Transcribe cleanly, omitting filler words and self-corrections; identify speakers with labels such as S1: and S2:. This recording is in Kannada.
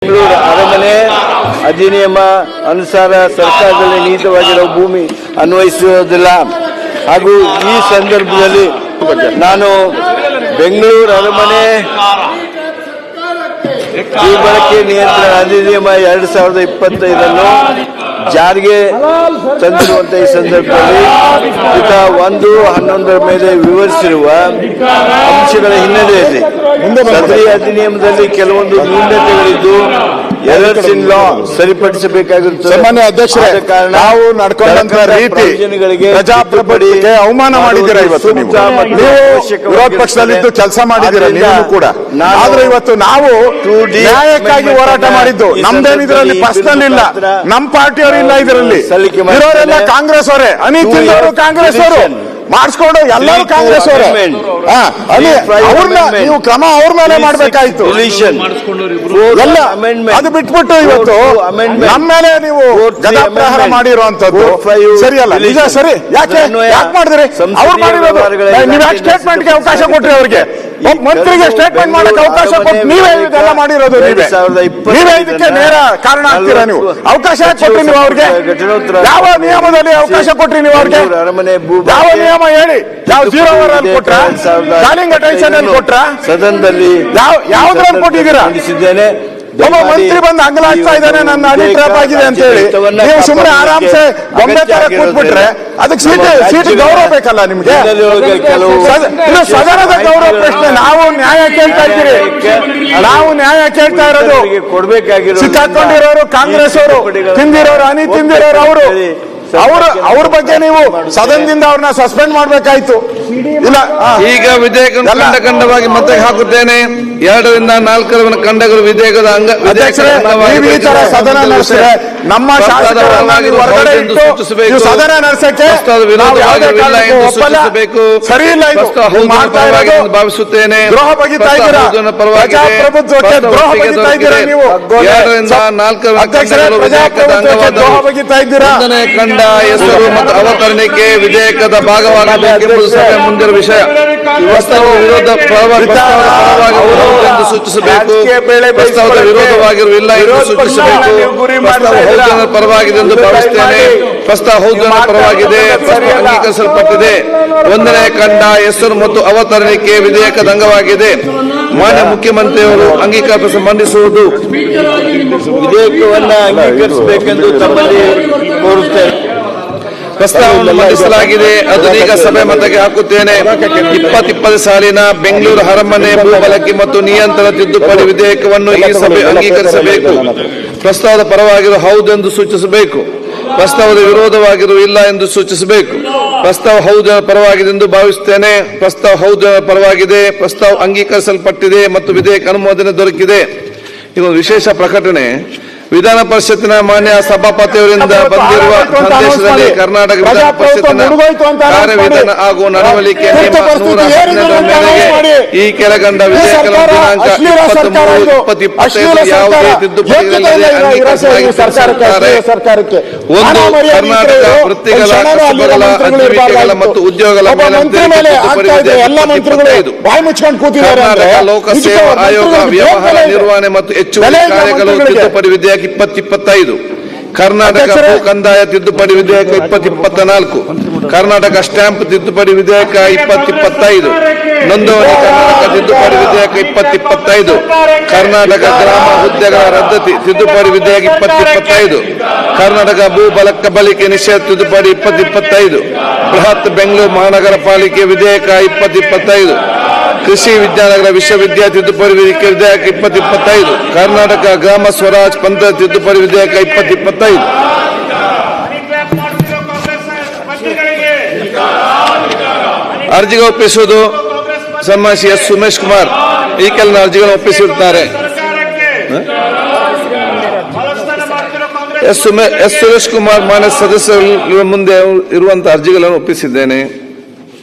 S1: ಬೆಂಗಳೂರು ಅರಮನೆ ಅಧಿನಿಯಮ ಅನುಸಾರ ಸರ್ಕಾರದಲ್ಲಿ ನೀಡವಾಗಿರುವ ಭೂಮಿ ಅನ್ವಯಿಸುವುದಿಲ್ಲ. ಹಾಗೂ ಈ ಸಂದರ್ಭದಲ್ಲಿ ನಾನು ಬೆಂಗಳೂರು ಅರಮನೆ ಈ ಬಳಕೆ ನಿಯಂತ್ರಣ ಅಧಿನಿಯಮ 2025 ಜಾರಿಗೆ ತಂದಿರುವಂತಹ ಈ ಸಂದರ್ಭದಲ್ಲಿ 1/11 ಮೇಲೆ ವಿವರಿಸಿರುವ ಅಂಶಗಳ ಹಿನ್ನೆಲೆಯಲ್ಲಿ ಸದರಿ ಅಧಿನಿಯಮದಲ್ಲಿ ಕೆಲವೊಂದು ನ್ಯೂನತೆಗಳಿದ್ದು ಎರರ್ಸ್ ಲಾ ಸರಿಪಡಿಸಬೇಕಾಗಿರುತ್ತದೆ.
S2: ಸಾಮಾನ್ಯ ಅಧ್ಯಕ್ಷರೇ, ನಾವು ನಡ್ಕೊಂಡಂತ ರೀತಿ ಪ್ರಜಾಪ್ರಭುತ್ವಕ್ಕೆ ಅವಮಾನ ಮಾಡಿದ್ದೀರಾ. ಇವತ್ತು ನೀವು ವಿರೋಧ ಪಕ್ಷದಲ್ಲಿದ್ದು ಕೆಲಸ ಮಾಡಿದ್ದೀರಾ ನೀವು ಕೂಡ. ಆದ್ರೆ ಇವತ್ತು ನಾವು ನ್ಯಾಯಕ್ಕಾಗಿ ಹೋರಾಟ ಮಾಡಿದ್ದು ನಮ್ದೇನಿದ್ರಲ್ಲಿ ಪರ್ಸನಲ್ ಇಲ್ಲ, ನಮ್ ಪಾರ್ಟಿಯವರು ಇಲ್ಲ, ಇದರಲ್ಲಿ ಇರೋರೆಲ್ಲ ಕಾಂಗ್ರೆಸ್ ಅವರೇ, ಅನಿತಿಂದವರು ಕಾಂಗ್ರೆಸ್ ಅವರು ಮಾಡಿಸ್ಕೊಂಡು ಎಲ್ಲರೂ ಕಾಂಗ್ರೆಸ್ ಅವರೇ. ಅವ್ರನ್ನ ನೀವು ಕ್ರಮ ಅವ್ರ ಮೇಲೆ ಮಾಡ್ಬೇಕಾಯ್ತು. ಎಲ್ಲ ಅದು ಬಿಟ್ಬಿಟ್ಟು ಇವತ್ತು ನಮ್ಮ ಮೇಲೆ ನೀವು ಗದಾಪ್ರಹಾರ ಮಾಡಿರುವಂತದ್ದು ಸರಿಯಲ್ಲ. ನಿಜ ಸರಿ, ಯಾಕೆ ಮಾಡಿದ್ರಿ? ಅವ್ರು ಮಾಡಿರೋದು ನೀವು ಯಾಕೆ ಸ್ಟೇಟ್ಮೆಂಟ್ಗೆ ಅವಕಾಶ ಕೊಟ್ರಿ? ಅವ್ರಿಗೆ ಮಂತ್ರಿಗೆ ಸ್ಟೇಟ್ಮೆಂಟ್ ಮಾಡಕ್ಕೆ ಅವಕಾಶ ಕೊಟ್ಟು ನೀವೇ ಇದೆಲ್ಲ ಮಾಡಿರೋದು. ನೀವೇ ಇದಕ್ಕೆ ನೇರ ಕಾರಣ ಆಗ್ತೀರಾ. ನೀವು ಅವಕಾಶ ಕೊಟ್ರಿ, ನೀವು ಅವ್ರಿಗೆ ಯಾವ ನಿಯಮದಲ್ಲಿ ಅವಕಾಶ ಕೊಟ್ರಿ? ನೀವು ಅವ್ರಿಗೆ ಯಾವ ನಿಯಮ ಹೇಳಿ? ಯಾವ 0 ಅವರ್ ಅಲ್ಲಿ ಕೊಟ್ರ? ಕಾಲಿಂಗ್ ಅಟೆನ್ಷನ್ ಅಲ್ಲಿ ಕೊಟ್ರ?
S1: ಸದನದಲ್ಲಿ
S2: ಯಾವ್ದ್ರಲ್ಲಿ ಕೊಟ್ಟಿದ್ದೀರಾ? ಒಬ್ಬ ಮಂತ್ರಿ ಬಂದು ಅಂಗಲಾಗ್ತಾ ಇದ್ದಾನೆ, ನನ್ನ ಅಡಿ ಟ್ರಾಪ್ ಆಗಿದೆ ಅಂತ ಹೇಳಿ ನೀವು ಸುಮ್ಮನೆ ಆರಾಮ್ಸೆ ಬೊಂಬೆ ತರ ಕೂತ್ಬಿಟ್ರೆ ಅದಕ್ಕೆ ಸೀಟ್ ಗೌರವ ಬೇಕಲ್ಲ ನಿಮ್ಗೆ? ಇದು ಸದನದ ಗೌರವ ಪ್ರಶ್ನೆ. ನಾವು ನ್ಯಾಯ ಕೇಳ್ತಾ ಇದ್ದೀರಿ, ನಾವು ನ್ಯಾಯ ಕೇಳ್ತಾ ಇರೋದು. ಸಿಕ್ಕಾಕೊಂಡಿರೋರು ಕಾಂಗ್ರೆಸ್ ಅವರು, ತಿಂದಿರೋರು ಹನಿ ತಿಂದಿರೋರು ಅವರು. ಅವ್ರ ಬಗ್ಗೆ ನೀವು ಸದನದಿಂದ ಅವ್ರನ್ನ ಸಸ್ಪೆಂಡ್ ಮಾಡ್ಬೇಕಾಯ್ತು. ಇಲ್ಲ,
S3: ಈಗ ವಿಧೇಯಕ ಖಂಡವಾಗಿ ಮತ್ತೆ ಹಾಕುತ್ತೇನೆ. 2 ರಿಂದ 4 ಖಂಡಗಳು ವಿಧೇಯಕದ
S2: ಈ ತರ ಸದನ ನಡೆಸಿದ್ರೆ ನಮ್ಮ ಶಾಸಕರನ್ನಾಗಿ ಹೊರಗಡೆ ಇಟ್ಟು ಸದನ ನಡೆಸಕ್ಕೆ
S3: ಸರಿ ಇಲ್ಲ. ಭಾವಿಸುತ್ತೇನೆ.
S2: ದ್ರೋಹ ಬಗೆತಾ ಇದ್ದೀರಾ, ಪ್ರಜಾಪ್ರಭುತ್ವಕ್ಕೆ ದ್ರೋಹ ಬಗೆತಾ ಇದ್ದೀರಾ ನೀವು.
S3: 2 ರಿಂದ 4
S2: ದ್ರೋಹ ಬಗೆತಾ ಇದ್ದೀರಾ.
S3: ಖಂಡ ಹೆಸರು ಮತ್ತು ಅವತರಣಿಕೆ ವಿಧೇಯಕದ ಭಾಗವಾಗಬೇಕೆಂಬುದು ಸಭೆ ಮುಂದಿರುವ ವಿಷಯ. ಪ್ರಸ್ತಾವ ವಿರೋಧ ಎಂದು ಸೂಚಿಸಬೇಕು. ಪ್ರಸ್ತಾವದ ವಿರೋಧವಾಗಿರುವಿಲ್ಲ ಎಂದು ಸೂಚಿಸಬೇಕು. ಪ್ರಸ್ತಾವ ಹೌದು ಪರವಾಗಿದೆ ಎಂದು ಭಾವಿಸುತ್ತೇನೆ. ಪ್ರಸ್ತಾವ ಹೌದು ಪರವಾಗಿದೆ, ಅಂಗೀಕರಿಸಲ್ಪಟ್ಟಿದೆ. 1ನೇ ಖಂಡ ಹೆಸರು ಮತ್ತು ಅವತರಣಿಕೆ ವಿಧೇಯಕದ ಅಂಗವಾಗಿದೆ. ಮಾನ್ಯ ಮುಖ್ಯಮಂತ್ರಿಯವರು ಅಂಗೀಕಾರ ಮಂಡಿಸುವುದು
S1: ವಿಧೇಯಕವನ್ನು ಅಂಗೀಕರಿಸಬೇಕೆಂದು ತಮ್ಮಲ್ಲಿ ಕೋರುತ್ತೇನೆ.
S3: ಪ್ರಸ್ತಾವವನ್ನು ಮಂಡಿಸಲಾಗಿದೆ, ಅದನ್ನೀಗ ಸಭೆ ಮತಕ್ಕೆ ಹಾಕುತ್ತೇನೆ. 2020 ಸಾಲಿನ ಬೆಂಗಳೂರು ಅರಮನೆ ಭೂ ಬಳಕೆ ಮತ್ತು ನಿಯಂತ್ರಣ ತಿದ್ದುಪಡಿ ವಿಧೇಯಕವನ್ನು ಈ ಸಭೆ ಅಂಗೀಕರಿಸಬೇಕು. ಪ್ರಸ್ತಾವದ ಪರವಾಗಿರುವ ಹೌದು ಎಂದು ಸೂಚಿಸಬೇಕು. ಪ್ರಸ್ತಾವದ ವಿರೋಧವಾಗಿರುವ ಇಲ್ಲ ಎಂದು ಸೂಚಿಸಬೇಕು. ಪ್ರಸ್ತಾವ ಹೌದು ಪರವಾಗಿದೆ ಎಂದು ಭಾವಿಸುತ್ತೇನೆ. ಪ್ರಸ್ತಾವ ಹೌದು ಪರವಾಗಿದೆ. ಪ್ರಸ್ತಾವ ಅಂಗೀಕರಿಸಲ್ಪಟ್ಟಿದೆ ಮತ್ತು ವಿಧೇಯಕ ಅನುಮೋದನೆ ದೊರಕಿದೆ. ಇದೊಂದು ವಿಶೇಷ ಪ್ರಕಟಣೆ. ವಿಧಾನ ಪರಿಷತ್ತಿನ ಮಾನ್ಯ ಸಭಾಪತಿಯವರಿಂದ ಬಂದಿರುವ ಸಂದೇಶದಲ್ಲಿ ಕರ್ನಾಟಕ ವಿಧಾನ ಪರಿಷತ್ತಿನ ಕಾರ್ಯವಿಧಾನ ಹಾಗೂ ನಡವಳಿಕೆ ನಿಯಮ 112 ಮೇರೆಗೆ ಈ ಕೆಳಗಂಡ ವಿಧೇಯಕದ ದಿನಾಂಕ 23/2025 ಯಾವುದೇ ತಿದ್ದುಪಡಿಗಳಿಲ್ಲದೆ ಅಂಗೀಕರಿಸಲಾಗಿದೆ. 1. ಕರ್ನಾಟಕ ವೃತ್ತಿಗಳ, ಕಸಬುಗಳ, ಅಧಿವಿಕೆಗಳ ಮತ್ತು ಉದ್ಯೋಗಗಳ ಮೇಲೆ ತಿದ್ದುಪಡಿ ವಿಧೇಯಕ 25. ಕರ್ನಾಟಕ ಲೋಕಸೇವಾ ಆಯೋಗ ವ್ಯವಹಾರ ನಿರ್ವಹಣೆ ಮತ್ತು ಹೆಚ್ಚುವರಿ ಕಾರ್ಯಗಳು ತಿದ್ದುಪಡಿ ವಿಧೇಯಕ 2025. ಕರ್ನಾಟಕ ಭೂ ಕಂದಾಯ ತಿದ್ದುಪಡಿ ವಿಧೇಯಕ 2024. ಕರ್ನಾಟಕ ಸ್ಟ್ಯಾಂಪ್ ತಿದ್ದುಪಡಿ ವಿಧೇಯಕ 2025. ನೋಂದಣಿ ಕರ್ನಾಟಕ ತಿದ್ದುಪಡಿ ವಿಧೇಯಕ 2025. ಕರ್ನಾಟಕ ಗ್ರಾಮ ಹುದ್ದೆಗಳ ರದ್ದತಿ ತಿದ್ದುಪಡಿ ವಿಧೇಯಕ 2025. ಕರ್ನಾಟಕ ಭೂ ಬಳಕೆ ನಿಷೇಧ ತಿದ್ದುಪಡಿ 2025. ಬೃಹತ್ ಬೆಂಗಳೂರು ಮಹಾನಗರ ಪಾಲಿಕೆ ವಿಧೇಯಕ 2025. ಕೃಷಿ ವಿಜ್ಞಾನಗಳ ವಿಶ್ವವಿದ್ಯಾಲಯ ತಿದ್ದುಪಡಿ ವಿಧೇಯಕ 2025. ಕರ್ನಾಟಕ ಗ್ರಾಮ ಸ್ವರಾಜ್ ಪಂಥ ತಿದ್ದುಪಡಿ ವಿಧೇಯಕ 2025. ಅರ್ಜಿಗಳು ಒಪ್ಪಿಸುವುದು ಸನ್ಮಾನ್ಯ ಎಸ್ ಸುಮೇಶ್ ಕುಮಾರ್ ಈ ಕೆಲ ಅರ್ಜಿಗಳನ್ನು ಒಪ್ಪಿಸಿರುತ್ತಾರೆ. ಎಸ್ ಸುರೇಶ್ ಕುಮಾರ್ ಮಾನ್ಯ ಸದಸ್ಯರ ಮುಂದೆ ಇರುವಂತಹ ಅರ್ಜಿಗಳನ್ನು ಒಪ್ಪಿಸಿದ್ದೇನೆ.